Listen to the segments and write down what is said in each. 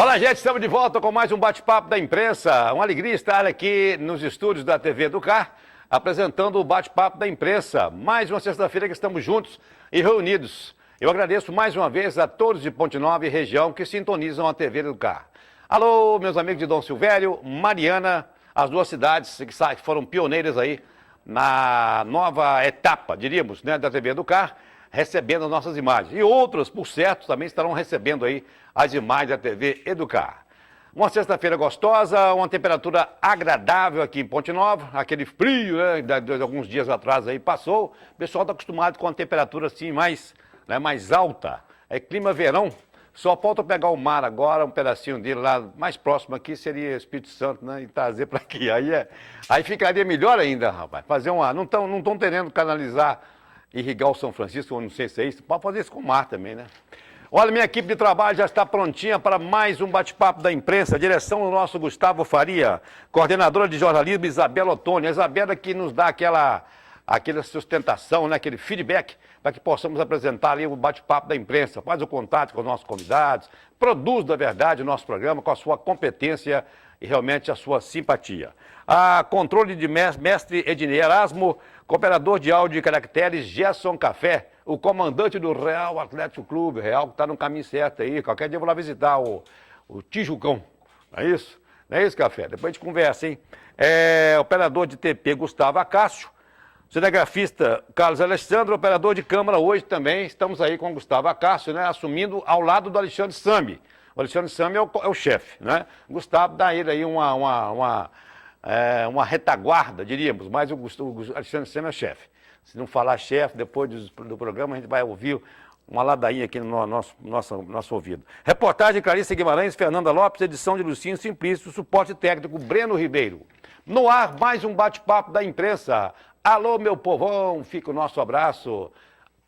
Olá, gente, estamos de volta com mais um bate-papo da imprensa. Uma alegria estar aqui nos estúdios da TV Educar, apresentando o bate-papo da imprensa. Mais uma sexta-feira que estamos juntos e reunidos. Eu agradeço mais uma vez a todos de Ponte Nova e região que sintonizam a TV Educar. Alô, meus amigos de Dom Silvério, Mariana, as duas cidades que foram pioneiras aí na nova etapa, diríamos, né, da TV Educar, recebendo nossas imagens. E outras, por certo, também estarão recebendo aí as imagens da TV Educar. Uma sexta-feira gostosa, uma temperatura agradável aqui em Ponte Nova, aquele frio, né, de alguns dias atrás aí passou. O pessoal está acostumado com a temperatura assim mais alta. É clima verão. Só falta pegar o mar agora, um pedacinho dele lá mais próximo aqui seria Espírito Santo, né? E trazer para aqui. Aí ficaria melhor ainda, rapaz. Fazer uma. Não estão querendo canalizar, irrigar o São Francisco, eu não sei se é isso. Pode fazer isso com o mar também, né? Olha, minha equipe de trabalho já está prontinha para mais um bate-papo da imprensa. A direção do nosso Gustavo Faria, coordenadora de jornalismo Isabela Ottoni. A Isabela que nos dá aquela sustentação, né, aquele feedback, para que possamos apresentar ali o bate-papo da imprensa. Faz o contato com os nossos convidados, produz, na verdade, o nosso programa com a sua competência e realmente a sua simpatia. A controle de mestre Ednei Erasmo, cooperador de áudio e caracteres Gerson Café, o comandante do Real Atlético Clube, Real que está no caminho certo aí. Qualquer dia eu vou lá visitar o Tijucão, não é isso? Não é isso, Café? Depois a gente conversa, hein? Operador de TP Gustavo Acácio, cinegrafista Carlos Alexandre, operador de câmara hoje também. Estamos aí com o Gustavo Acácio, né, assumindo ao lado do Alexandre Sami. O Alexandre Sami é o chefe, né? O Gustavo dá ele aí uma retaguarda, diríamos, mas o Alexandre Sami é o chefe. Se não falar chefe, depois do programa a gente vai ouvir uma ladainha aqui no nosso ouvido. Reportagem Clarice Guimarães, Fernanda Lopes, edição de Lucinho Simplício, suporte técnico Breno Ribeiro. No ar, mais um bate-papo da imprensa. Alô, meu povão, fica o nosso abraço.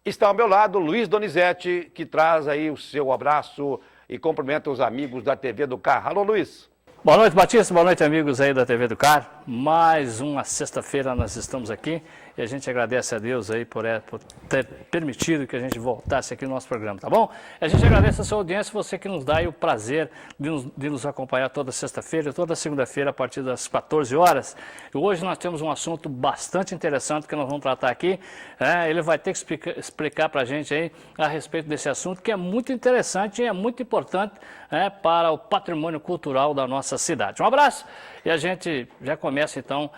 Está ao meu lado Luiz Donizete, que traz aí o seu abraço e cumprimenta os amigos da TV Educar. Alô, Luiz. Boa noite, Batista. Boa noite, amigos aí da TV Educar. Mais uma sexta-feira nós estamos aqui e a gente agradece a Deus aí por ter permitido que a gente voltasse aqui no nosso programa, tá bom? A gente agradece a sua audiência, você que nos dá aí o prazer de nos acompanhar toda sexta-feira, toda segunda-feira a partir das 14 horas. E hoje nós temos um assunto bastante interessante que nós vamos tratar aqui. Ele vai ter que explicar para a gente aí a respeito desse assunto que é muito interessante e é muito importante para o patrimônio cultural da nossa cidade. Um abraço e a gente já começa então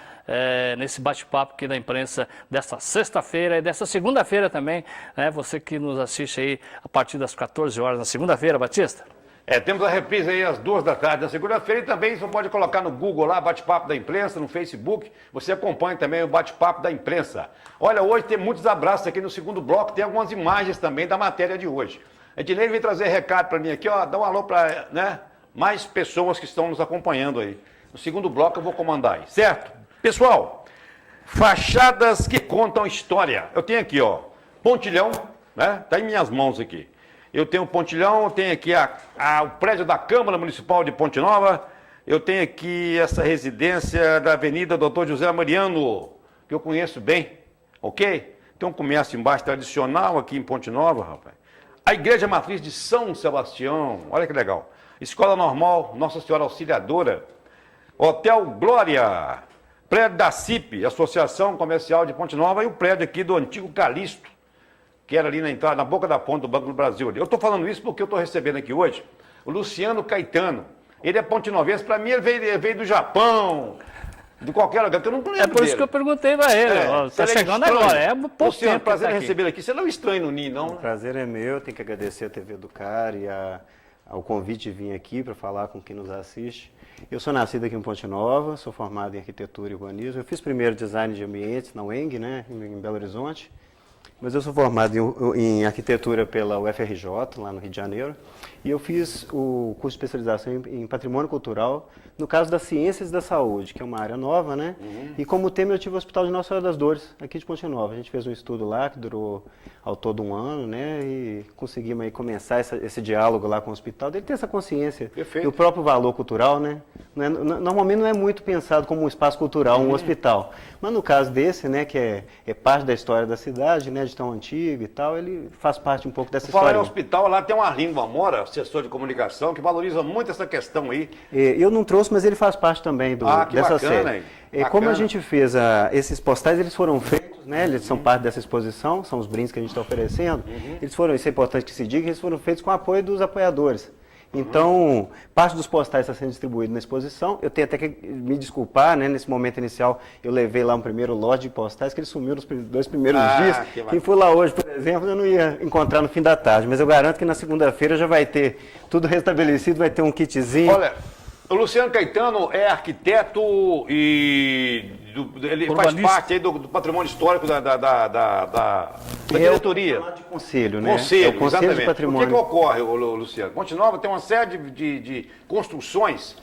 nesse bate-papo aqui da imprensa desta sexta-feira e desta segunda-feira também, você que nos assiste aí a partir das 14 horas na segunda-feira, Batista. Temos a reprise aí às 2 da tarde na segunda-feira e também você pode colocar no Google lá, bate-papo da imprensa, no Facebook, você acompanha também o bate-papo da imprensa. Olha, hoje tem muitos abraços aqui no segundo bloco, tem algumas imagens também da matéria de hoje. Ednei vem trazer recado para mim aqui, ó, dá um alô para, mais pessoas que estão nos acompanhando aí. No segundo bloco eu vou comandar aí, certo? Pessoal, fachadas que contam história. Eu tenho aqui, ó, pontilhão, né? Tá em minhas mãos aqui. Eu tenho o pontilhão, eu tenho aqui o prédio da Câmara Municipal de Ponte Nova, eu tenho aqui essa residência da Avenida Doutor José Mariano, que eu conheço bem, ok? Tem um comércio embaixo tradicional aqui em Ponte Nova, rapaz. A Igreja Matriz de São Sebastião, olha que legal. Escola Normal Nossa Senhora Auxiliadora, Hotel Glória, prédio da CIP, Associação Comercial de Ponte Nova, e o prédio aqui do antigo Calixto, que era ali na entrada, na boca da ponta do Banco do Brasil. Eu estou falando isso porque eu estou recebendo aqui hoje o Luciano Caetano. Ele é ponte-novense, para mim ele veio do Japão, de qualquer lugar, que eu não lembro É por isso que eu perguntei para ele. Está chegando agora, pouco Luciano, tempo prazer tá em aqui. receber aqui. Você não é estranho no Ninho, não? O prazer é meu, tenho que agradecer a TV Educar e ao convite de vir aqui para falar com quem nos assiste. Eu sou nascido aqui em Ponte Nova, sou formado em arquitetura e urbanismo. Eu fiz primeiro design de ambientes na UENG, em Belo Horizonte. Mas eu sou formado em arquitetura pela UFRJ, lá no Rio de Janeiro, e eu fiz o curso de especialização em patrimônio cultural, no caso das ciências da saúde, que é uma área nova, né? E como tema eu tive o Hospital de Nossa Senhora das Dores, aqui de Ponte Nova. A gente fez um estudo lá que durou ao todo um ano, né? E conseguimos aí começar esse diálogo lá com o hospital, dele ter essa consciência do próprio valor cultural, né? Normalmente não é muito pensado como um espaço cultural, um hospital. Mas no caso desse, né, que é parte da história da cidade, né? prédio tão antigo e tal, ele faz parte um pouco dessa Falar em história. hospital, lá tem o Arlindo Amora, assessor de comunicação, que valoriza muito essa questão aí. Eu não trouxe, mas ele faz parte também Que dessa bacana, série. hein? Como a Bacana. gente fez esses postais, eles foram feitos, né? Eles são parte dessa exposição, são os brindes que a gente está oferecendo. Eles foram, isso é importante que se diga, eles foram feitos com o apoio dos apoiadores. Então, parte dos postais está sendo distribuído na exposição. Eu tenho até que me desculpar, né? Nesse momento inicial, eu levei lá um primeiro lote de postais, que eles sumiram nos 2 primeiros dias. Quem for lá hoje, por exemplo, eu não ia encontrar no fim da tarde. Mas eu garanto que na segunda-feira já vai ter tudo restabelecido, vai ter um kitzinho. Olha, o Luciano Caetano é arquiteto e ele faz Urbanista. parte aí do patrimônio histórico da diretoria. De conselho, né? Conselho, É o Conselho exatamente. de Patrimônio. O que ocorre, Luciano? Ponte Nova tem uma série de construções,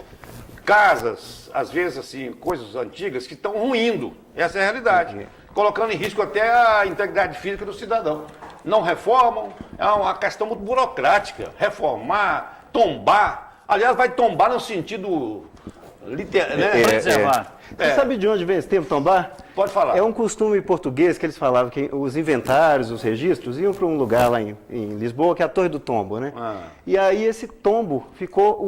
casas, às vezes assim, coisas antigas que estão ruindo. Essa é a realidade. Colocando em risco até a integridade física do cidadão. Não reformam, é uma questão muito burocrática. Reformar, tombar. Aliás, vai tombar no sentido literal, né? Preservar. Você sabe de onde vem esse termo tombar? Pode falar. É um costume português que eles falavam que os inventários, os registros, iam para um lugar lá em Lisboa, que é a Torre do Tombo, né? E aí esse tombo ficou,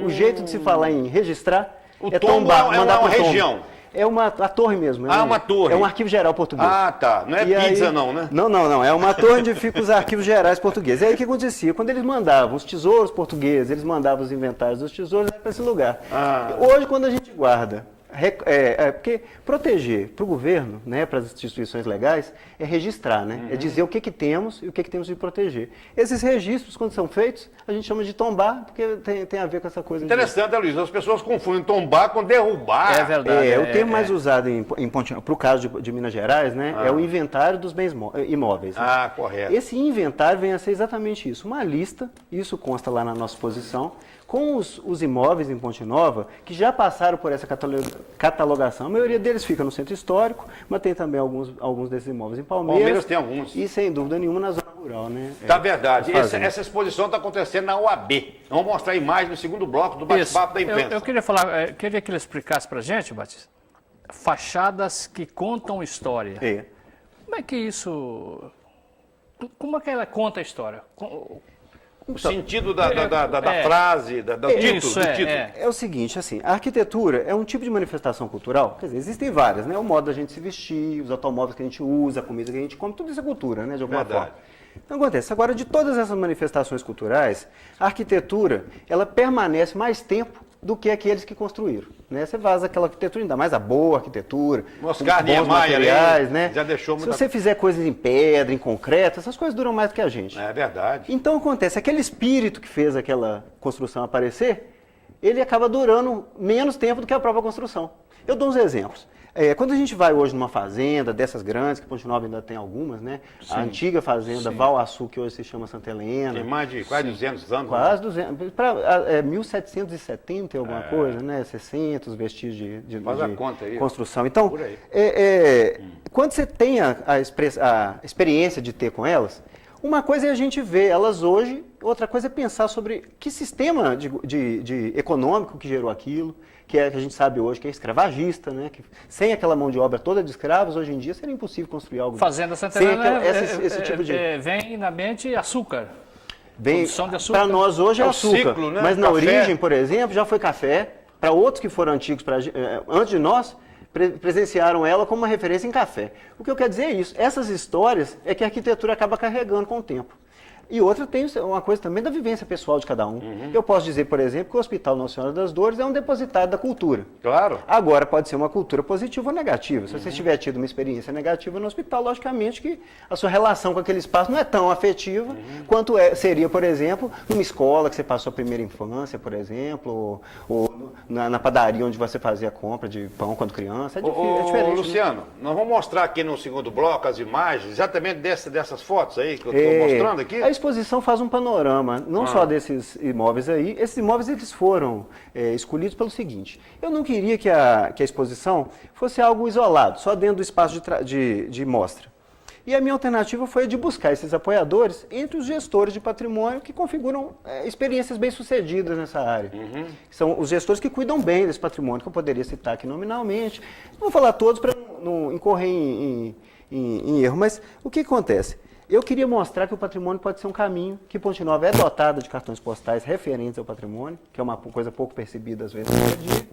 o jeito de se falar em registrar O é tombo tombar, é mandar uma pro tombo. região. É a torre mesmo. Uma torre. É um arquivo geral português. Ah, tá. Não é E pizza aí- não, né? Não. É uma torre onde ficam os arquivos gerais portugueses. E aí o que acontecia? Quando eles mandavam os tesouros portugueses, eles mandavam os inventários dos tesouros para esse lugar. Hoje, quando a gente guarda, porque proteger para o governo, né, para as instituições legais, é registrar, né? É dizer o que temos e o que temos de proteger. Esses registros, quando são feitos, a gente chama de tombar, porque tem a ver com essa coisa de... Interessante, né, Luiz? As pessoas confundem tombar com derrubar. É verdade. o termo mais usado para o caso de Minas Gerais, né, é o inventário dos bens imóveis. Né? Ah, correto. Esse inventário vem a ser exatamente isso, uma lista, isso consta lá na nossa exposição, com os imóveis em Ponte Nova que já passaram por essa catalogação. A maioria deles fica no centro histórico, mas tem também alguns desses imóveis em Palmeiras. Palmeiras tem alguns. E sem dúvida nenhuma na zona rural, né? Tá verdade. as fazendas. Essa exposição está acontecendo na UAB. Vamos mostrar a imagem no segundo bloco do Isso. bate-papo da imprensa. Eu queria falar, queria que ele explicasse para a gente, Batista, fachadas que contam história. Como é que isso... Como é que ela conta a história? O sentido da é. frase, do título. Isso, do título. É o seguinte, assim, a arquitetura é um tipo de manifestação cultural, quer dizer, existem várias, né? O modo da gente se vestir, os automóveis que a gente usa, a comida que a gente come, tudo isso é cultura, né? De alguma Verdade. forma. Então acontece, agora de todas essas manifestações culturais, a arquitetura, ela permanece mais tempo do que aqueles que construíram, né? Você faz aquela arquitetura, ainda mais a boa arquitetura, Oscar com bons Niemeyer aí, materiais, né? já deixou Se muita- você fizer coisas em pedra, em concreto, essas coisas duram mais do que a gente. É verdade. Então acontece, aquele espírito que fez aquela construção aparecer, ele acaba durando menos tempo do que a própria construção. Eu dou uns exemplos. Quando a gente vai hoje numa fazenda dessas grandes, que Ponte Nova ainda tem algumas, né? A antiga fazenda Val Açu, que hoje se chama Santa Helena. Tem mais de quase 200 anos. Quase 200, 1770 alguma coisa, né? 60, os vestígios de Faz a conta aí. construção. Então, Por aí. quando você tem a experiência de ter com elas, uma coisa é a gente ver elas hoje, outra coisa é pensar sobre que sistema de econômico que gerou aquilo, que a gente sabe hoje que é escravagista, né? Que sem aquela mão de obra toda de escravos, hoje em dia seria impossível construir algo. Fazenda Santa sem Helena esse tipo de... vem na mente açúcar. Bem, Produção de açúcar. para nós hoje é É o açúcar, ciclo, né? mas na Café. origem, por exemplo, já foi café. Para outros que foram antigos, antes de nós, presenciaram ela como uma referência em café. O que eu quero dizer é isso. Essas histórias é que a arquitetura acaba carregando com o tempo. E outra tem uma coisa também da vivência pessoal de cada um. Eu posso dizer, por exemplo, que o Hospital Nossa Senhora das Dores é um depositário da cultura. Claro. Agora, pode ser uma cultura positiva ou negativa. Se você tiver tido uma experiência negativa no hospital, logicamente que a sua relação com aquele espaço não é tão afetiva quanto seria, por exemplo, numa escola que você passou a primeira infância, por exemplo, ou na padaria onde você fazia a compra de pão quando criança. É diferente. Né? Luciano, nós vamos mostrar aqui no segundo bloco as imagens, exatamente dessas fotos aí que eu estou mostrando aqui. A exposição faz um panorama, não só desses imóveis aí. Esses imóveis eles foram escolhidos pelo seguinte: eu não queria que a exposição fosse algo isolado, só dentro do espaço de mostra. E a minha alternativa foi a de buscar esses apoiadores entre os gestores de patrimônio que configuram experiências bem-sucedidas nessa área. São os gestores que cuidam bem desse patrimônio, que eu poderia citar aqui nominalmente. Não vou falar todos para não incorrer em em erro. Mas o que acontece? Eu queria mostrar que o patrimônio pode ser um caminho, que Ponte Nova é dotada de cartões postais referentes ao patrimônio, que é uma coisa pouco percebida às vezes no dia a dia,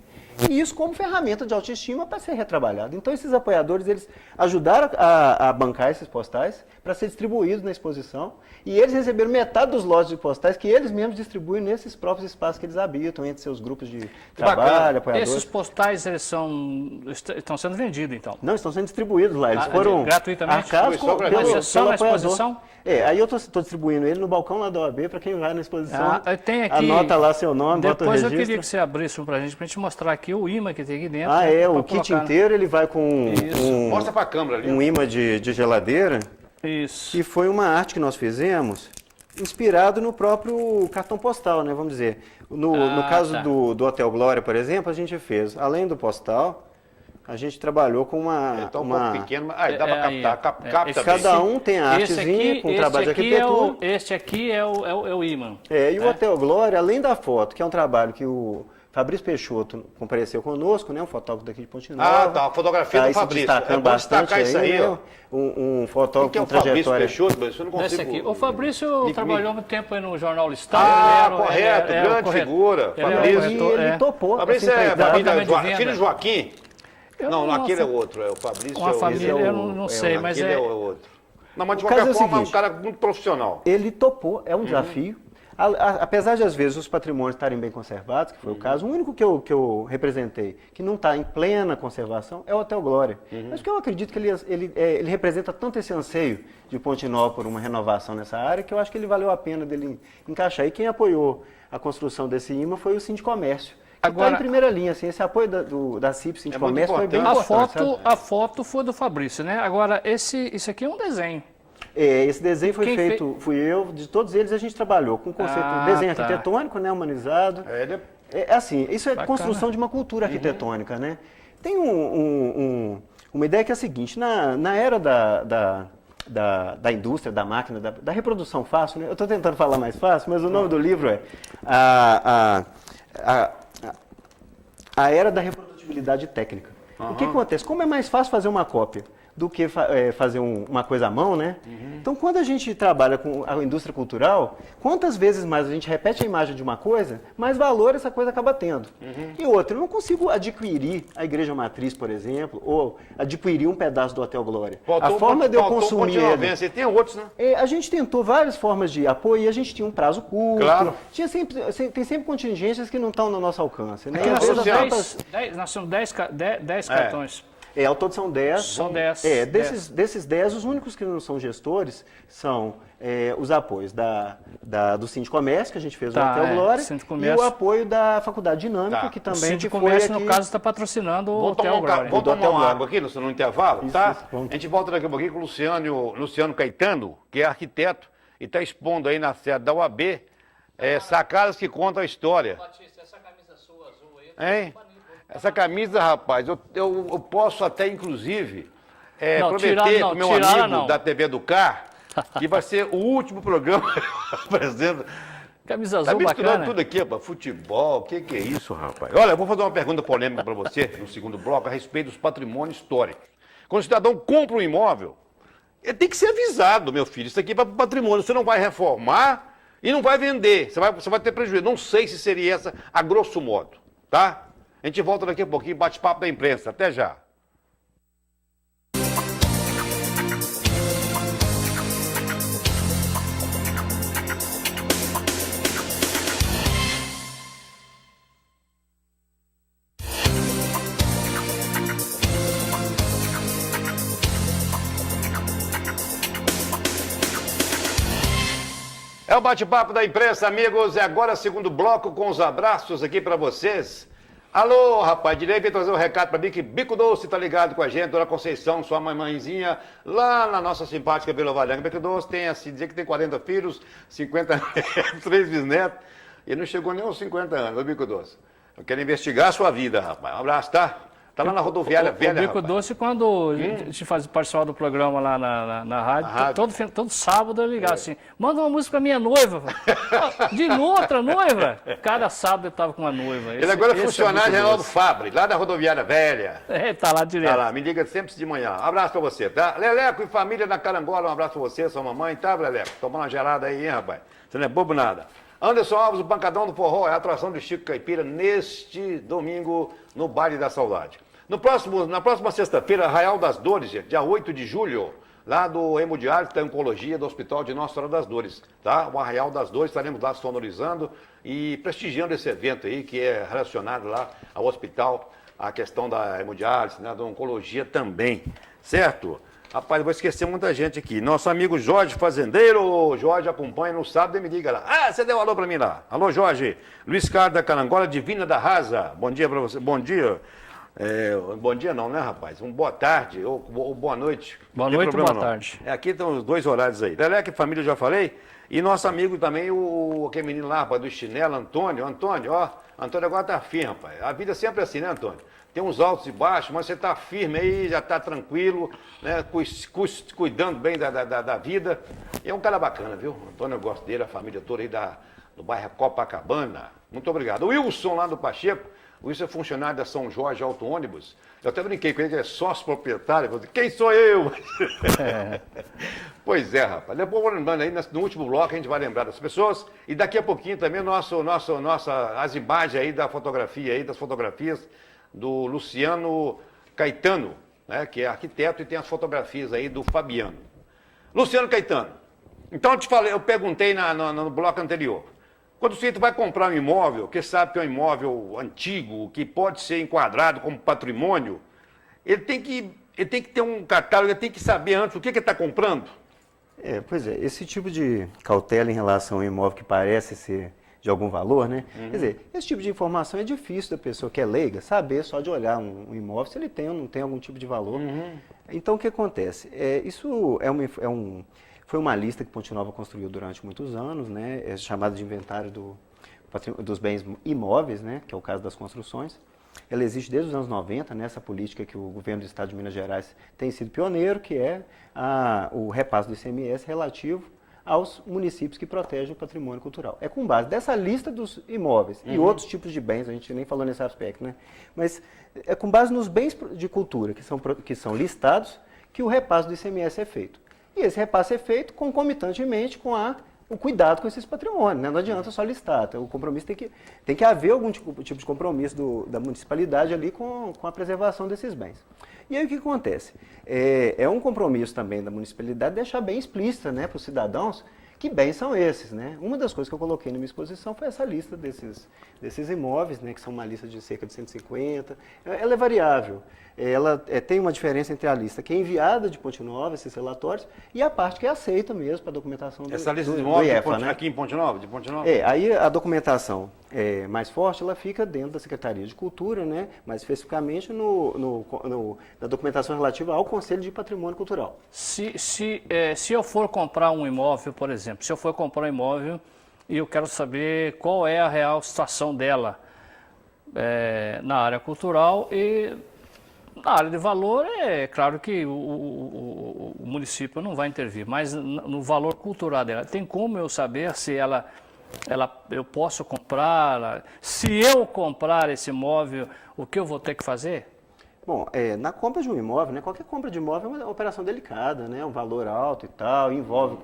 e isso como ferramenta de autoestima para ser retrabalhado. Então esses apoiadores, eles ajudaram a bancar esses postais para ser distribuídos na exposição, e eles receberam metade dos lotes de postais que eles mesmos distribuem nesses próprios espaços que eles habitam, entre seus grupos de trabalho, apoiadores. Esses postais, eles estão sendo vendidos, então? Não, estão sendo distribuídos lá. Eles foram gratuitamente? arcados pelo na apoiador. exposição? Aí eu estou distribuindo ele no balcão lá da OAB para quem vai na exposição. Tem aqui, anota lá seu nome, bota o registro. Depois eu queria que você abrisse para a gente mostrar aqui o imã que tem aqui dentro. O kit inteiro ele vai com mostra para a câmera ali. Um imã de geladeira. Isso. E foi uma arte que nós fizemos inspirado no próprio cartão postal, né? Vamos dizer. No caso do Hotel Glória, por exemplo, a gente fez, além do postal, a gente trabalhou com uma... um pouco pequeno, mas dá para captar. Cada um tem a artezinha com trabalho de arquitetura. Este aqui é o imã. E o Hotel Glória, além da foto, que é um trabalho que o Fabrício Peixoto compareceu conosco, né, um fotógrafo daqui de Ponte Nova. A fotografia do Fabrício. Destacando bastante isso aí, né, um fotógrafo que é com o Fabrício trajetória. Peixoto, mas eu não consigo... Esse aqui. O Fabrício trabalhou muito tempo aí no Jornal do Estado. Grande figura. Fabrício, ele topou. Fabrício é família filho de Joaquim? Não, aquele é outro, é o Fabrício. Uma família, eu não sei, mas é outro. Não, mas de qualquer forma é um cara muito profissional. Ele topou, é um desafio. Apesar de, às vezes, os patrimônios estarem bem conservados, que foi o caso, o único que eu representei que não está em plena conservação é o Hotel Glória. Mas que eu acredito que ele representa tanto esse anseio de Ponte Nova por uma renovação nessa área, que eu acho que ele valeu a pena dele encaixar. E quem apoiou a construção desse imã foi o Sindicomércio. Agora, está em primeira linha, assim, esse apoio da CIP, Sindicomércio, foi bem importante. A foto foi do Fabrício, né? Agora, isso aqui é um desenho. Esse desenho foi feito, fui eu, de todos eles a gente trabalhou com o conceito de desenho arquitetônico, né, humanizado. Assim, isso é construção de uma cultura arquitetônica, né? Tem uma ideia que é a seguinte, na era da indústria, da máquina, da reprodução fácil, né? Eu estou tentando falar mais fácil, mas o nome do livro é a era da reprodutibilidade técnica. O que acontece? Como é mais fácil fazer uma cópia do que fazer uma coisa à mão, né? Então, quando a gente trabalha com a indústria cultural, quantas vezes mais a gente repete a imagem de uma coisa, mais valor essa coisa acaba tendo. E outra, eu não consigo adquirir a Igreja Matriz, por exemplo, ou adquirir um pedaço do Hotel Glória. A forma de eu consumir ele... Você tem outros, né? A gente tentou várias formas de apoio e a gente tinha um prazo curto. Claro. Tem sempre contingências que não estão no nosso alcance. Né? Aqui nós somos 10 cartões. Ao todo são 10. São 10. Desses 10, os únicos que não são gestores são os apoios do Sindicomércio, que a gente fez o Hotel Glória, e o apoio da Faculdade Dinâmica, que também... O Sindicomércio, no caso, está patrocinando o Hotel Glória. Vamos tomar uma água aqui no intervalo, tá? A gente volta daqui a pouquinho com o Luciano Caetano, que é arquiteto, e está expondo aí na sede da UAB sacadas que contam a história. Batista, essa camisa sua azul aí... Hein? Essa camisa, rapaz, eu posso até, inclusive, prometer para o meu amigo da TV do Car que vai ser o último programa que eu apresento. Camisa azul, tá misturando bacana. Tudo aqui, rapaz, futebol, o que é isso, rapaz? Olha, eu vou fazer uma pergunta polêmica para você, no segundo bloco, a respeito dos patrimônios históricos. Quando o cidadão compra um imóvel, ele tem que ser avisado, meu filho, isso aqui é para patrimônio, você não vai reformar e não vai vender, você vai ter prejuízo. Não sei se seria essa, a grosso modo, tá? A gente volta daqui a pouquinho, bate-papo da imprensa. Até já. É o bate-papo da imprensa, amigos. É agora segundo bloco com os abraços aqui para vocês. Alô, rapaz, direi veio trazer um recado para mim que Bico Doce tá ligado com a gente, Dona Conceição, sua mamãezinha, lá na nossa simpática Vila Valhanga. Bico Doce tem, assim, dizer que tem 40 filhos, 50 netos, 3 bisnetos, e não chegou nem aos 50 anos, ô Bico Doce. Eu quero investigar a sua vida, rapaz. Um abraço, tá? Está lá na rodoviária velha, O Bico rapaz. Doce, quando a gente participava do programa lá na rádio, todo sábado eu ligava assim, manda uma música pra minha noiva. De outra noiva. Cada sábado eu estava com uma noiva. Ele agora é Esse funcionário Bico Reinaldo Doce. Fabre, lá da rodoviária velha. Tá lá direto. Tá lá, me liga sempre de manhã. Abraço pra você, tá? Leleco e família na Carangola, um abraço pra você, sua mamãe, tá, Leleco? Tomando uma gelada aí, hein, rapaz? Você não é bobo nada. Anderson Alves, o Pancadão do Forró, é a atração do Chico Caipira neste domingo no Baile da Saudade. Na próxima sexta-feira, Arraial das Dores, gente, dia 8 de julho, lá do Hemodiálise da Oncologia do Hospital de Nossa Senhora das Dores, tá? O Arraial das Dores, estaremos lá sonorizando e prestigiando esse evento aí, que é relacionado lá ao hospital, a questão da hemodiálise, né, da oncologia também, certo? Rapaz, eu vou esquecer muita gente aqui. Nosso amigo Jorge Fazendeiro, Jorge acompanha no sábado e me liga lá. Ah, você deu um alô pra mim lá. Alô, Jorge. Luiz Carlos da Carangola, Divina da Rasa. Bom dia pra você. Bom dia. Bom dia não, né, rapaz? Boa tarde ou boa noite. Boa Não tem noite, problema, boa não. tarde. Aqui estão os dois horários aí. Leleque, família, eu já falei. E nosso amigo também, aquele menino lá, rapaz, do chinelo, Antônio. Antônio, ó. Antônio agora tá firme, rapaz. A vida é sempre assim, né, Antônio? Tem uns altos e baixos, mas você tá firme aí, já tá tranquilo, né? Cuidando bem da vida. E é um cara bacana, viu? Antônio, eu gosto dele, a família toda aí do bairro Copacabana. Muito obrigado. O Wilson lá do Pacheco. O Wilson é funcionário da São Jorge Auto Ônibus. Eu até brinquei com ele, que é sócio proprietário. Eu falei, quem sou eu? Pois é, rapaz. Depois vou lembrando aí, no último bloco a gente vai lembrar das pessoas. E daqui a pouquinho também as imagens aí da fotografia aí, das fotografias do Luciano Caetano, né, que é arquiteto e tem as fotografias aí do Fabiano. Luciano Caetano. Então eu perguntei no bloco anterior. Quando o sujeito vai comprar um imóvel, que sabe que é um imóvel antigo, que pode ser enquadrado como patrimônio, ele tem que ter um catálogo, ele tem que saber antes o que ele está comprando. Pois é, esse tipo de cautela em relação ao imóvel que parece ser de algum valor, né? Quer dizer, esse tipo de informação é difícil da pessoa que é leiga saber só de olhar um imóvel se ele tem ou não tem algum tipo de valor. Então, o que acontece? Isso foi uma lista que Ponte Nova construiu durante muitos anos, né? É chamada de inventário dos bens imóveis, né? Que é o caso das construções. Ela existe desde os anos 90, nessa política que o governo do Estado de Minas Gerais tem sido pioneiro, que é o repasse do ICMS relativo aos municípios que protegem o patrimônio cultural. É com base dessa lista dos imóveis e outros tipos de bens, a gente nem falou nesse aspecto, né? Mas é com base nos bens de cultura que são listados que o repasse do ICMS é feito. E esse repasse é feito concomitantemente com o cuidado com esses patrimônios, né? Não adianta só listar, o compromisso tem que haver algum tipo de compromisso da municipalidade ali com a preservação desses bens. E aí o que acontece? É um compromisso também da municipalidade deixar bem explícita, né, para os cidadãos que bens são esses, né? Uma das coisas que eu coloquei na minha exposição foi essa lista desses imóveis, né, que são uma lista de cerca de 150. Ela é variável. Ela tem uma diferença entre a lista que é enviada de Ponte Nova, esses relatórios, e a parte que é aceita mesmo para a documentação Essa lista de do imóveis IEFA, né? aqui em Ponte Nova, de Ponte Nova? Aí a documentação mais forte, ela fica dentro da Secretaria de Cultura, né? Mais especificamente na documentação relativa ao Conselho de Patrimônio Cultural. Se eu for comprar um imóvel, por exemplo, se eu for comprar um imóvel e eu quero saber qual é a real situação dela na área cultural e na área de valor, é claro que o município não vai intervir, mas no valor cultural dela, tem como eu saber se eu posso comprar? Se eu comprar esse imóvel, o que eu vou ter que fazer? Bom, na compra de um imóvel, né, qualquer compra de imóvel é uma operação delicada, né, um valor alto e tal, envolve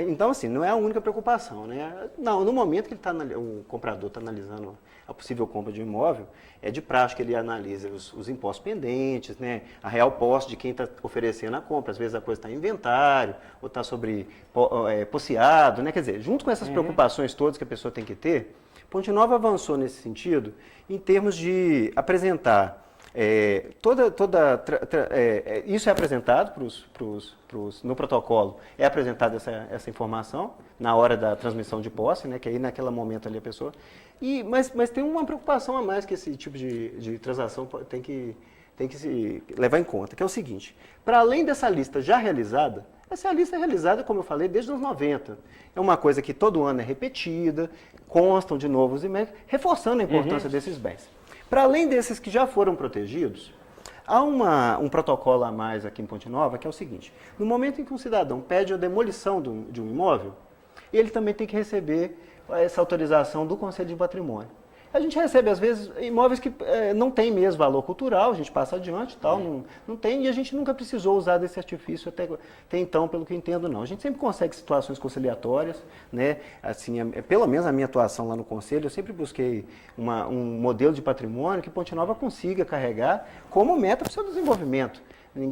então, assim, não é a única preocupação, né? Não, no momento que o comprador está analisando a possível compra de um imóvel, é de praxe que ele analisa os impostos pendentes, né, a real posse de quem está oferecendo a compra. Às vezes a coisa está em inventário, ou está posseado, né? Quer dizer, junto com essas preocupações todas que a pessoa tem que ter, Ponte Nova avançou nesse sentido em termos de apresentar isso é apresentado no protocolo, é apresentada essa informação na hora da transmissão de posse, né, que aí naquele momento ali a pessoa... Mas tem uma preocupação a mais que esse tipo de transação tem que se levar em conta, que é o seguinte: para além dessa lista já realizada, essa lista é realizada, como eu falei, desde os 90. É uma coisa que todo ano é repetida, constam de novo os e-mails, reforçando a importância desses bens. Para além desses que já foram protegidos, há um protocolo a mais aqui em Ponte Nova, que é o seguinte: no momento em que um cidadão pede a demolição de um imóvel, ele também tem que receber essa autorização do Conselho de Patrimônio. A gente recebe, às vezes, imóveis que não têm mesmo valor cultural, a gente passa adiante e tal, não tem, e a gente nunca precisou usar desse artifício até então, pelo que eu entendo, não. A gente sempre consegue situações conciliatórias, né? Assim, pelo menos a minha atuação lá no Conselho, eu sempre busquei um modelo de patrimônio que Ponte Nova consiga carregar como meta para o seu desenvolvimento.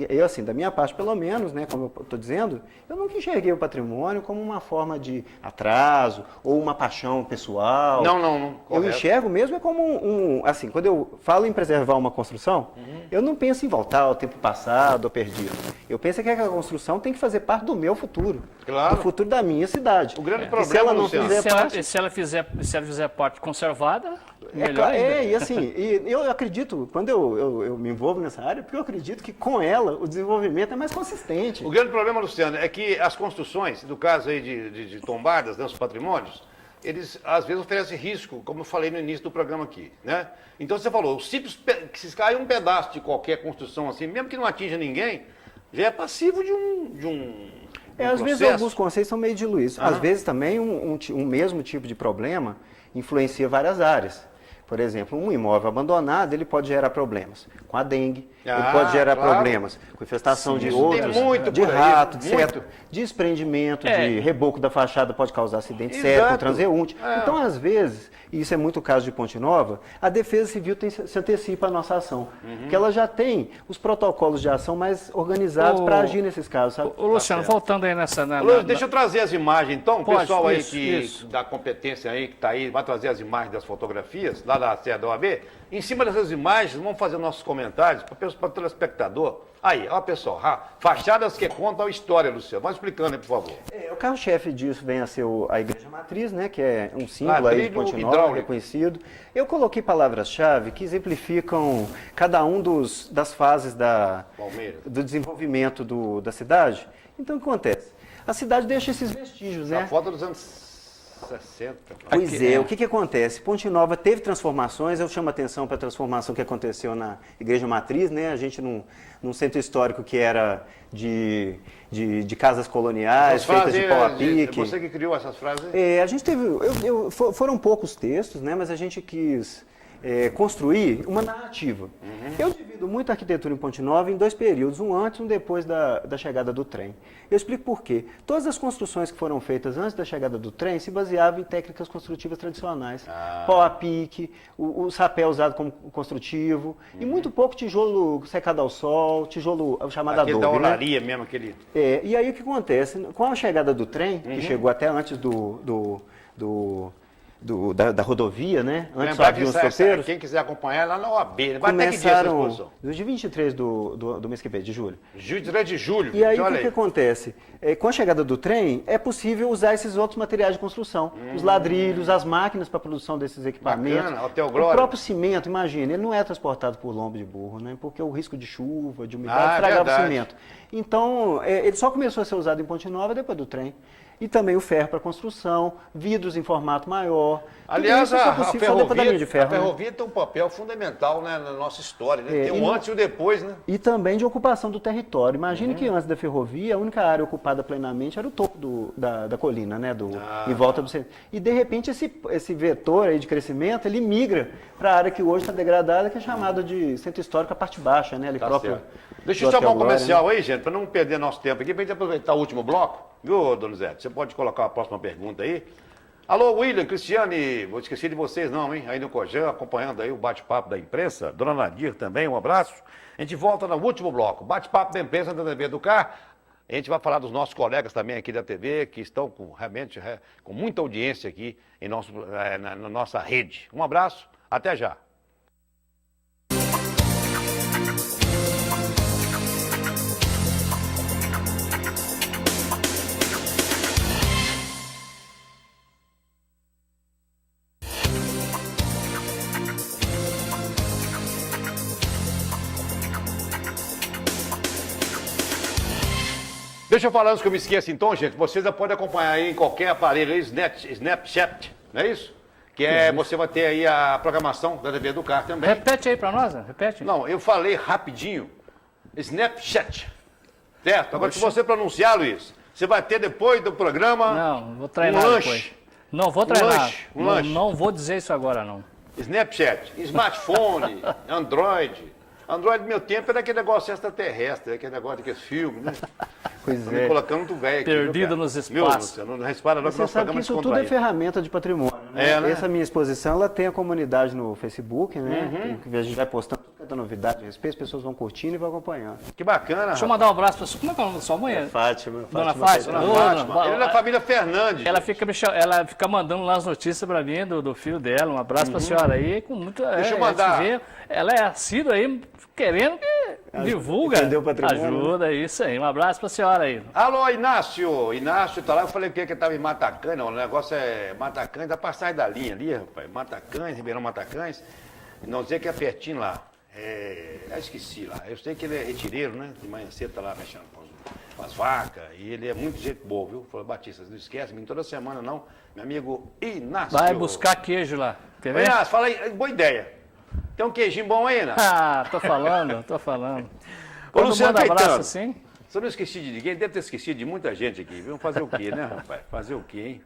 Eu, assim, da minha parte, pelo menos, né, como eu estou dizendo, eu nunca enxerguei o patrimônio como uma forma de atraso ou uma paixão pessoal. Não. Eu enxergo mesmo como assim, quando eu falo em preservar uma construção, eu não penso em voltar ao tempo passado ou perdido. Eu penso que a construção tem que fazer parte do meu futuro, Claro. do futuro da minha cidade. O grande E problema, se ela não Luciano, fizer parte... Se ela fizer parte conservada, melhor ainda. E assim, eu acredito, quando eu me envolvo nessa área, porque eu acredito que com ela o desenvolvimento é mais consistente. O grande problema, Luciano, é que as construções, no caso aí de tombadas, né, os patrimônios, eles às vezes oferecem risco, como eu falei no início do programa aqui, né? Então você falou, que se cai um pedaço de qualquer construção assim, mesmo que não atinja ninguém, já é passivo de um Às vezes processo. alguns conceitos são meio diluídos. Às vezes também um mesmo tipo de problema influencia várias áreas. Por exemplo, um imóvel abandonado, ele pode gerar problemas com a dengue, ele pode gerar claro. problemas com infestação de isso tem outros, muito de por aí, rato, de muito. certo, desprendimento, de reboco da fachada pode causar acidente Exato. sério, transeunte. É. Então, às vezes, e isso é muito o caso de Ponte Nova, a Defesa Civil se antecipa à nossa ação, porque ela já tem os protocolos de ação mais organizados para agir nesses casos, sabe? Ô, Luciano, voltando aí nessa... Deixa eu trazer as imagens, então. O Pode, pessoal aí isso. da competência aí, que está aí, vai trazer as imagens das fotografias, lá da sede da OAB. Em cima dessas imagens, vamos fazer nossos comentários para o telespectador. Aí, ó, pessoal, fachadas que contam a história, Luciano. Vai explicando aí, por favor. O carro-chefe disso vem a ser a Igreja Matriz, né, que é um símbolo aí de Ladrilho Ponte Nova, hidráulico. reconhecido. Eu coloquei palavras-chave que exemplificam cada um das fases Palmeiras. do desenvolvimento da cidade. Então, o que acontece? A cidade deixa esses vestígios, A né? foto dos anos 60. Pois Aqui, o que acontece? Ponte Nova teve transformações, eu chamo a atenção para a transformação que aconteceu na Igreja Matriz, né? A gente num centro histórico que era de casas coloniais, feitas de pau a pique. Você que criou essas frases? A gente teve, foram poucos textos, né? Mas a gente quis construir uma narrativa. Eu divido muito a arquitetura em Ponte Nova em dois períodos, um antes e um depois da chegada do trem. Eu explico por quê. Todas as construções que foram feitas antes da chegada do trem se baseavam em técnicas construtivas tradicionais. Pau a pique, o sapé usado como construtivo, e muito pouco tijolo secado ao sol, tijolo chamado Aquele da adobe, né? olaria mesmo, aquele... E aí o que acontece? Com a chegada do trem, que chegou até antes da rodovia, né? Antes só Lembrar havia os que tropeiros. quem quiser acompanhar é lá na OAB. Vai até que dia essa Começaram exposição? no dia 23 do mês que vem, de julho. 23 de julho. E aí olha o que acontece? Com a chegada do trem, é possível usar esses outros materiais de construção. Os ladrilhos, as máquinas para a produção desses equipamentos. Bacana, Hotel O Glória. próprio cimento, imagina, ele não é transportado por lombo de burro, né? Porque o risco de chuva, de umidade, estragava verdade. o cimento. Então, ele só começou a ser usado em Ponte Nova depois do trem. E também o ferro para construção, vidros em formato maior. Tudo Aliás, isso só a possível só depois da linha de ferro, né? ferrovia tem um papel fundamental, né, na nossa história. Né? Tem e um no- antes e o depois, né? E também de ocupação do território. Imagine que antes da ferrovia, a única área ocupada plenamente era o topo da colina, né? Em volta do centro. E de repente esse vetor aí de crescimento, ele migra para a área que hoje está degradada, que é chamada de centro histórico, a parte baixa, né? Ali Tá próprio certo. Deixa do eu chamar Hotel um Glória, comercial aí, gente, para não perder nosso tempo aqui, para a gente aproveitar o último bloco. Viu, Donizete? Você pode colocar a próxima pergunta aí. Alô, William, Cristiane, vou esquecer de vocês não, hein? Aí no Cojan, acompanhando aí o bate-papo da imprensa. Dona Nadir também, um abraço. A gente volta no último bloco. Bate-papo da imprensa da TV Educar. A gente vai falar dos nossos colegas também aqui da TV, que estão realmente com muita audiência aqui na nossa rede. Um abraço, até já. Deixa eu falar antes que eu me esqueça então, gente. Vocês já podem acompanhar aí em qualquer aparelho aí, Snapchat, não é isso? que é, você vai ter aí a programação da TV Educar também. Repete aí para nós, repete. Não, eu falei rapidinho, Snapchat, certo? Agora, se você pronunciar, Luiz, você vai ter depois do programa Não, vou treinar um depois. lanche. Não vou treinar. Um lanche. Não vou dizer isso agora, não. Snapchat, smartphone, Android. Android do meu tempo era aquele negócio extraterrestre, aquele negócio daqueles filmes, né? Pois Tô me colocando muito velho aqui. Perdido viu, nos cara? espaços. Viu, Luciano? Não repara não que Você nosso sabe que programa isso tudo é descontraído. ferramenta de patrimônio, né? É, né? Essa minha exposição, ela tem a comunidade no Facebook, né? Que a gente vai postando toda novidade a respeito, as pessoas vão curtindo e vão acompanhando. Que bacana, Deixa eu rapaz. mandar um abraço para como é que é o nome da sua mãe? Fátima. Dona Fátima. Dona Ô, Fátima. dona- Ele é da família Fernandes. Ela fica mandando lá as notícias para mim do filho dela. Um abraço para a senhora aí. Com muito, Deixa eu mandar. Ela é assídua aí, querendo que divulga. entender o patrimônio, Ajuda, isso aí. Um abraço para a senhora aí. Alô, Inácio. Inácio tá lá. Eu falei o que? Que estava em Matacães. Não, o negócio é Matacães, da passagem da linha ali, rapaz. Matacães, Ribeirão Matacães. Não sei que é pertinho lá. Eu esqueci lá. Eu sei que ele é retireiro, né? De manhã cedo tá lá mexendo com as vacas. E ele é muito gente boa, viu? Falou, Batista, não esquece, me toda semana não. Meu amigo Inácio. Vai buscar queijo lá. Quer Ô, ver? Inácio, fala aí. Boa ideia. Tem um queijinho bom aí, Inácio? Ah, tô falando. Ô, Quando Luciano manda abraço Caetano. assim. Se eu não esqueci de ninguém, deve ter esquecido de muita gente aqui, viu? Fazer o quê, né, rapaz? Fazer o quê, hein?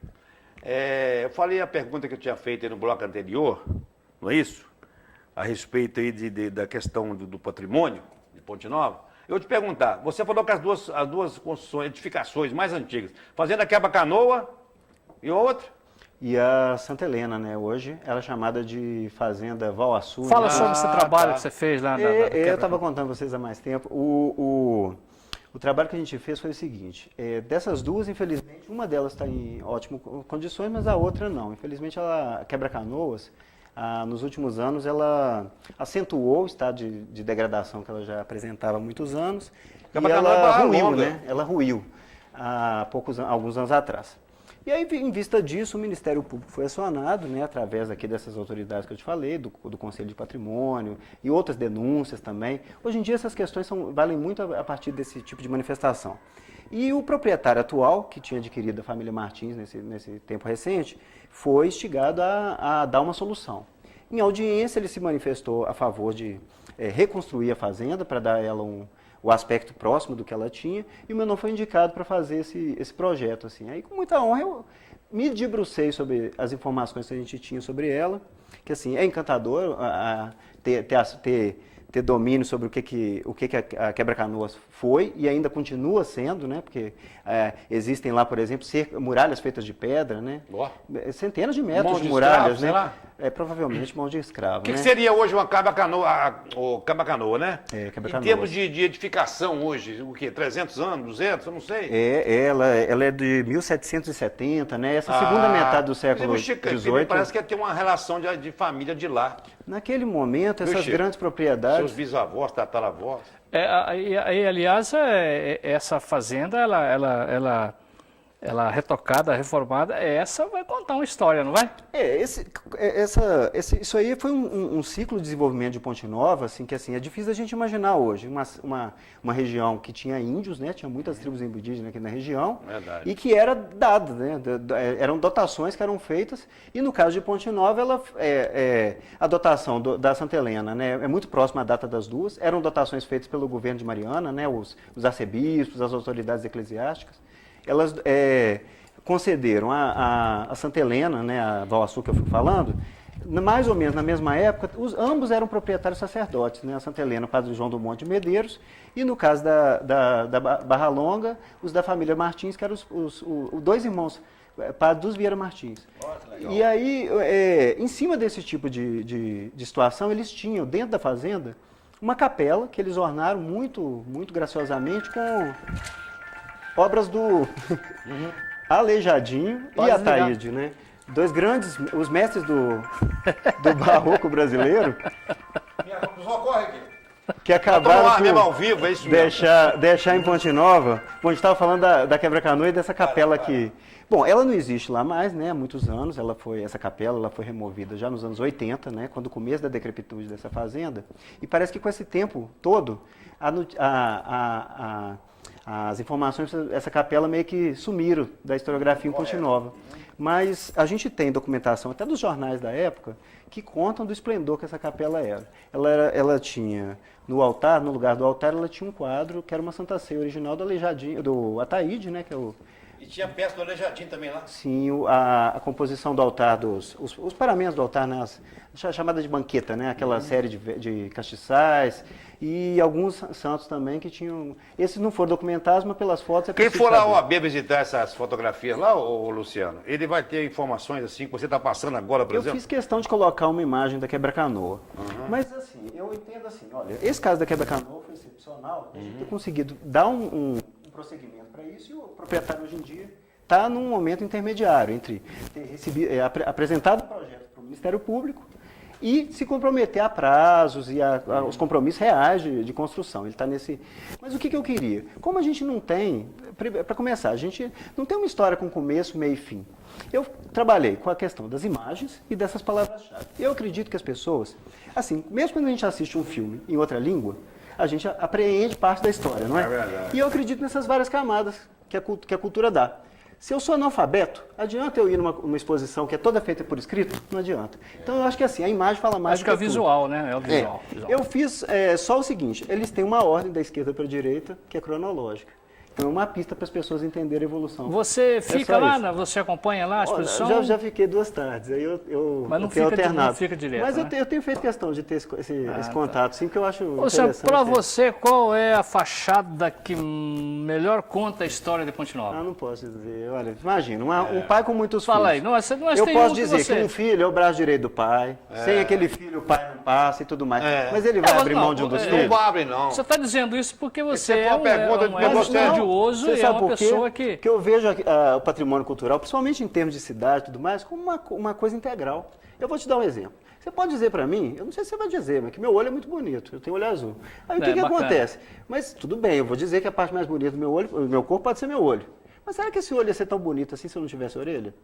Eu falei a pergunta que eu tinha feito aí no bloco anterior, não é isso? A respeito aí da questão do patrimônio de Ponte Nova. Eu vou te perguntar, você falou que as duas construções, edificações mais antigas, Fazenda Quebra-Canoa e outra? E a Santa Helena, né? Hoje, ela é chamada de Fazenda Valaçu. Fala né? sobre esse trabalho tá. que você fez lá na Eu estava contando para vocês há mais tempo. O trabalho que a gente fez foi o seguinte: dessas duas, infelizmente, uma delas está em ótimas condições, mas a outra não. Infelizmente, a Quebra-Canoas, nos últimos anos, ela acentuou o estado de degradação que ela já apresentava há muitos anos. E Quebra-Canoa é ela Barra ruiu, Longa. né? Ela ruiu há alguns anos atrás. E aí, em vista disso, o Ministério Público foi acionado, né, através aqui dessas autoridades que eu te falei, do Conselho de Patrimônio e outras denúncias também. Hoje em dia, essas questões valem muito a partir desse tipo de manifestação. E o proprietário atual, que tinha adquirido a família Martins nesse tempo recente, foi instigado a dar uma solução. Em audiência, ele se manifestou a favor de reconstruir a fazenda para dar a ela o aspecto próximo do que ela tinha, e o meu nome foi indicado para fazer esse projeto. Assim. Aí, com muita honra, eu me debrucei sobre as informações que a gente tinha sobre ela, que assim, é encantador ter domínio sobre o que a Quebra-Canoas foi e ainda continua sendo, né? Porque existem lá, por exemplo, muralhas feitas de pedra, né? Boa. Centenas de metros Mão de de muralhas, escravo, sei né? lá. Provavelmente mão de escravo, O que né? seria hoje uma Quebra-Canoa, né? Quebra-Canoas. Em termos de edificação hoje, o quê? 300 anos, 200? Eu não sei. Ela é de 1770, né? Essa segunda metade do século Me XVIII. parece que ia ter uma relação de família de lá. Naquele momento, essas Chico? grandes propriedades... Seus bisavós, tataravós. Aliás, essa fazenda, ela retocada, reformada, essa vai contar uma história, não vai? Isso aí foi um ciclo de desenvolvimento de Ponte Nova, assim, que assim, é difícil a gente imaginar hoje. Uma região que tinha índios, né? Tinha muitas tribos indígenas aqui na região. Verdade. E que era dada, né? Eram dotações que eram feitas. E no caso de Ponte Nova, a dotação da Santa Helena, né? É muito próxima à data das duas. Eram dotações feitas pelo governo de Mariana, né? Os arcebispos, as autoridades eclesiásticas. Elas concederam a Santa Helena, né, a Valaçu que eu fico falando, mais ou menos na mesma época, ambos eram proprietários sacerdotes, né, a Santa Helena, o padre João do Monte de Medeiros, e no caso da Barra Longa, os da família Martins, que eram os dois irmãos, padre dos Vieira Martins. E aí, em cima desse tipo de situação, eles tinham, dentro da fazenda, uma capela que eles ornaram muito, muito graciosamente com obras do Aleijadinho e Ataíde, né? Dois grandes, os mestres do barroco brasileiro, que acabaram mesmo ao por vivo, é isso mesmo. deixar em Ponte Nova. Bom, a gente estava falando da Quebra-Canoa e dessa capela aqui. Bom, ela não existe lá mais, né? Há muitos anos. Essa capela ela foi removida já nos anos 80, né? Quando o começo da decrepitude dessa fazenda. E parece que com esse tempo todo, a as informações, essa capela meio que sumiram da historiografia em Ponte Nova. Mas a gente tem documentação, até dos jornais da época, que contam do esplendor que essa capela era. Ela tinha, no altar, no lugar do altar, ela tinha um quadro que era uma Santa Ceia original do Aleijadinho, do Ataíde, né, que é o... E tinha peça do Aleijadinho também lá? Sim, a composição do altar, os paramentos do altar, né, chamada de banqueta, né, aquela série de castiçais, e alguns santos também que tinham... Esses não foram documentados, mas pelas fotos é Quem possível for lá saber. ao AB visitar essas fotografias lá, ô Luciano, ele vai ter informações assim que você está passando agora, por Eu exemplo? fiz questão de colocar uma imagem da quebra-canoa. Mas assim, eu entendo assim, olha, esse caso da quebra-canoa foi excepcional, a gente ter conseguido dar um prosseguimento para isso, e o proprietário hoje em dia está num momento intermediário entre ter apresentado o projeto para o Ministério Público e se comprometer a prazos e os compromissos reais de construção. Ele está nesse... Mas o que eu queria? Como a gente não tem, para começar, a gente não tem uma história com começo, meio e fim. Eu trabalhei com a questão das imagens e dessas palavras-chave. Eu acredito que as pessoas, assim, mesmo quando a gente assiste um filme em outra língua, a gente apreende parte da história, não é? É verdade. E eu acredito nessas várias camadas que a cultura dá. Se eu sou analfabeto, adianta eu ir numa exposição que é toda feita por escrito? Não adianta. Então eu acho que assim, a imagem fala mais Acho do que é tudo. visual, né? É o visual. Eu fiz só o seguinte, eles têm uma ordem da esquerda para a direita que é cronológica. Então é uma pista para as pessoas entenderem a evolução. Você fica só lá, isso. você acompanha lá a Olha, exposição? já fiquei 2 tardes, aí eu Mas não tenho fica, alternado. não fica direto, Mas né? eu tenho feito questão de ter esse contato, sim, porque eu acho Luciano, interessante. para você, qual é a fachada que melhor conta a história de Ponte Nova? Não posso dizer. Olha, imagina, um pai com muitos Fala aí, filhos. nós Eu tem posso um que dizer você... que um filho é o braço direito do pai, sem aquele filho o pai não passa e tudo mais. Mas ele vai mas abrir não, mão de um dos é, filhos? Não abre, não. Você está dizendo isso porque você Essa é é uma pergunta um que eu gostei. estudioso Você e é sabe uma por quê? pessoa que... Porque eu vejo o patrimônio cultural, principalmente em termos de cidade e tudo mais, como uma coisa integral. Eu vou te dar um exemplo. Você pode dizer para mim, eu não sei se você vai dizer, mas que meu olho é muito bonito, eu tenho olho azul. Aí o que bacana. acontece? Mas tudo bem, eu vou dizer que a parte mais bonita do meu corpo pode ser meu olho. Mas será que esse olho ia ser tão bonito assim se eu não tivesse orelha?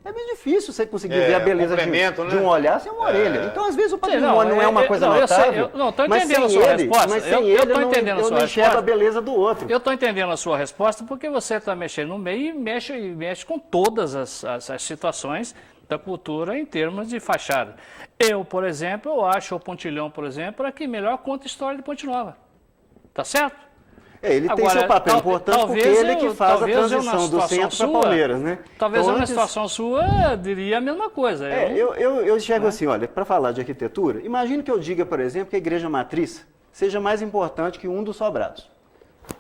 É bem difícil você conseguir ver a beleza complemento, de né? um olhar sem uma orelha. Então, às vezes, o patrimônio não é uma coisa eu sei, notável, não, estou mas entendendo sem a sua ele, resposta. mas sem Eu ele tô entendendo a eu sua não enxergo a resposta. beleza do outro. Eu estou entendendo a sua resposta porque você está mexendo no meio e mexe com todas as situações da cultura em termos de fachada. Eu, por exemplo, eu acho o Pontilhão, por exemplo, é que melhor conta a história de Ponte Nova. Tá certo? Ele tem Agora, seu papel importante porque ele é que faz a talvez eu, na transição do situação centro para sua, Palmeiras, né? Talvez Então, eu, na antes- situação sua, diria a mesma coisa. Eu enxergo assim, olha, para falar de arquitetura, imagine que eu diga, por exemplo, que a igreja matriz seja mais importante que um dos sobrados.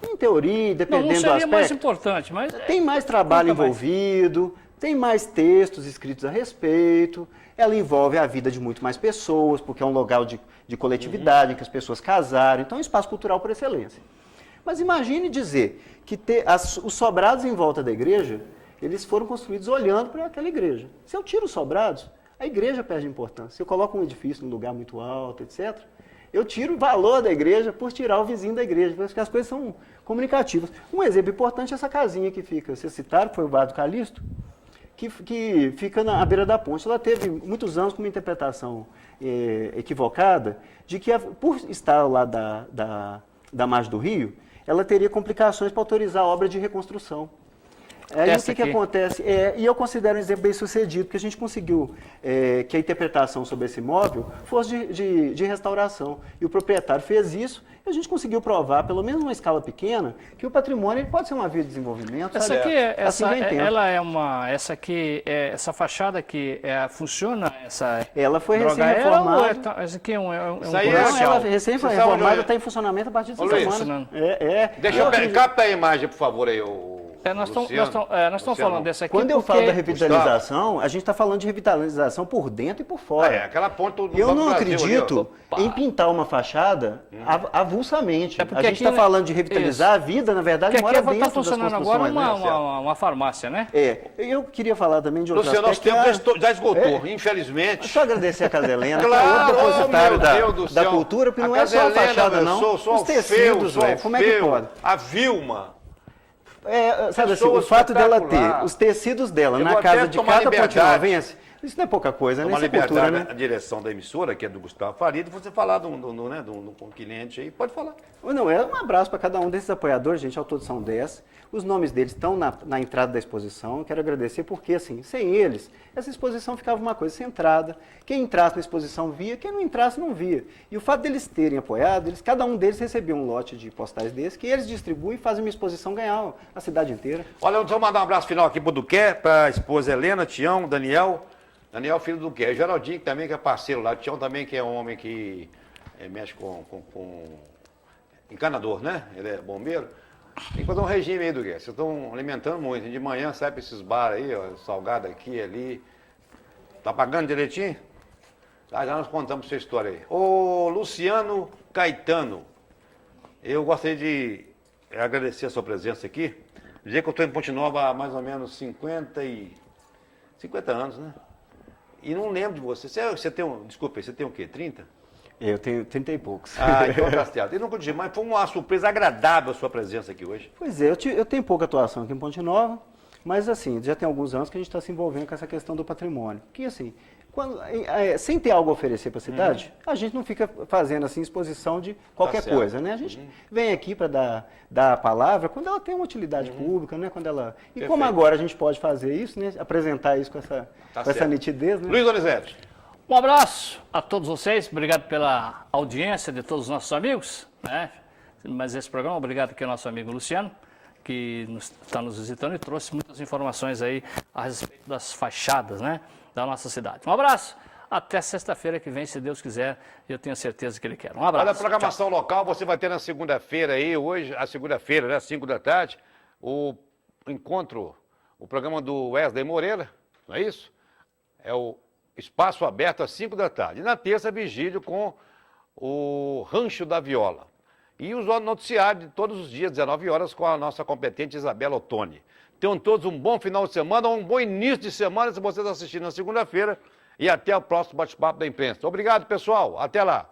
Em teoria, não dependendo do seria aspecto, mais importante, mas... tem mais trabalho Conta mais. envolvido, tem mais textos escritos a respeito, ela envolve a vida de muito mais pessoas, porque é um local de coletividade, em que as pessoas casaram, então é um espaço cultural por excelência. Mas imagine dizer que os sobrados em volta da igreja, eles foram construídos olhando para aquela igreja. Se eu tiro os sobrados, a igreja perde importância. Se eu coloco um edifício num lugar muito alto, etc., eu tiro o valor da igreja por tirar o vizinho da igreja, porque as coisas são comunicativas. Um exemplo importante é essa casinha que fica, vocês citaram, que foi o Bar do Calixto, que fica à beira da ponte. Ela teve muitos anos com uma interpretação equivocada de que, por estar ao lado da margem do rio, ela teria complicações para autorizar a obra de reconstrução. Aí Essa o que aqui. acontece? E eu considero um exemplo bem sucedido, porque a gente conseguiu que a interpretação sobre esse imóvel fosse de restauração. E o proprietário fez isso, e a gente conseguiu provar, pelo menos numa escala pequena, que o patrimônio ele pode ser uma via de desenvolvimento. Essa sabe? aqui, Assim vem tempo. ela é uma, essa fachada aqui, funciona essa Ela foi drogaera recém-reformada. ou essa aqui é um Isso aí é- Não, comercial? ela Você recém-reformada, sabe onde- está em funcionamento a partir dessa Ô, Luiz, semana. Deixa eu capta a imagem, por favor, aí, Nós estamos Luciano. falando dessa aqui Quando eu falo da porque... revitalização, a gente está falando de revitalização por dentro e por fora. Aquela ponta do Eu não Banco Brasil ali, acredito ó. em pintar uma fachada avulsamente. É porque A gente está aqui- falando de revitalizar a vida, na verdade, Porque mora aqui dentro está das funcionando construções. agora né? uma farmácia, né? Eu queria falar também de outro Luciano, nosso aspecto. tempo já esgotou, infelizmente. Só agradecer a Casa Helena, Claro, que é outro depositário meu Deus do da céu. cultura, porque A não é Casa só a Helena, fachada, meu, não. sou Os tecidos, sou velho, como é que Alfeu, pode? A Vilma. Sabe assim, Pessoa o fato dela ter espetacular. os tecidos dela Eu na vou casa até de tomar cada liberdade. pontinovense, Isso não é pouca coisa, né? Uma Isso é liberdade, cultura, né? a direção da emissora, que é do Gustavo Faria, você falar de um cliente aí, pode falar. Não, é um abraço para cada um desses apoiadores, gente, ao todo são 10. Os nomes deles estão na entrada da exposição. Eu quero agradecer porque, assim, sem eles, essa exposição ficava uma coisa centrada. Quem entrasse na exposição via, quem não entrasse não via. E o fato deles terem apoiado, cada um deles recebeu um lote de postais desses, que eles distribuem e fazem uma exposição ganhar a cidade inteira. Olha, deixa eu mandar um abraço final aqui pro Duqué, para a esposa Helena, Tião, Daniel. Daniel, filho do Duqué. Geraldinho também, que é parceiro lá. Tião também, que é um homem que mexe com encanador, né? Ele é bombeiro. Tem que fazer um regime aí, Duqué. Vocês estão alimentando muito. De manhã sai para esses bares aí, ó, salgado aqui, ali. Tá pagando direitinho? Tá, já nós contamos essa história aí. Ô, Luciano Caetano, eu gostaria de agradecer a sua presença aqui. Dizer que eu estou em Ponte Nova há mais ou menos 50 anos, né? E não lembro de você. Você tem desculpa, você tem o quê? 30? Eu tenho 30 e poucos. Ah, então tá certo. E não podia, mas foi uma surpresa agradável a sua presença aqui hoje. Pois é, eu tenho pouca atuação aqui em Ponte Nova, mas assim, já tem alguns anos que a gente está se envolvendo com essa questão do patrimônio. Porque assim, sem ter algo a oferecer para a cidade, a gente não fica fazendo assim exposição de qualquer certo. coisa, né? A gente vem aqui para dar a palavra quando ela tem uma utilidade pública, né? Quando ela... E Perfeito. como agora a gente pode fazer isso, né? Apresentar isso com essa certo. nitidez, né? Luiz Donizete. Um abraço a todos vocês, obrigado pela audiência de todos os nossos amigos, né? Mas esse programa, obrigado aqui ao nosso amigo Luciano, que está nos visitando e trouxe muitas informações aí a respeito das fachadas, né, da nossa cidade. Um abraço, até sexta-feira que vem, se Deus quiser, eu tenho certeza que Ele quer. Um abraço. Olha, a programação local, você vai ter na segunda-feira aí, hoje, a segunda-feira, né, às 5 da tarde, o encontro, o programa do Wesley Moreira, não é isso? É o Espaço Aberto às 5 da tarde. E na terça, vigílio com o Rancho da Viola. E os noticiários de todos os dias, 19 horas, com a nossa competente Isabela Ottoni. Tenham todos um bom final de semana, um bom início de semana, se vocês assistirem na segunda-feira. E até o próximo bate-papo da imprensa. Obrigado, pessoal. Até lá.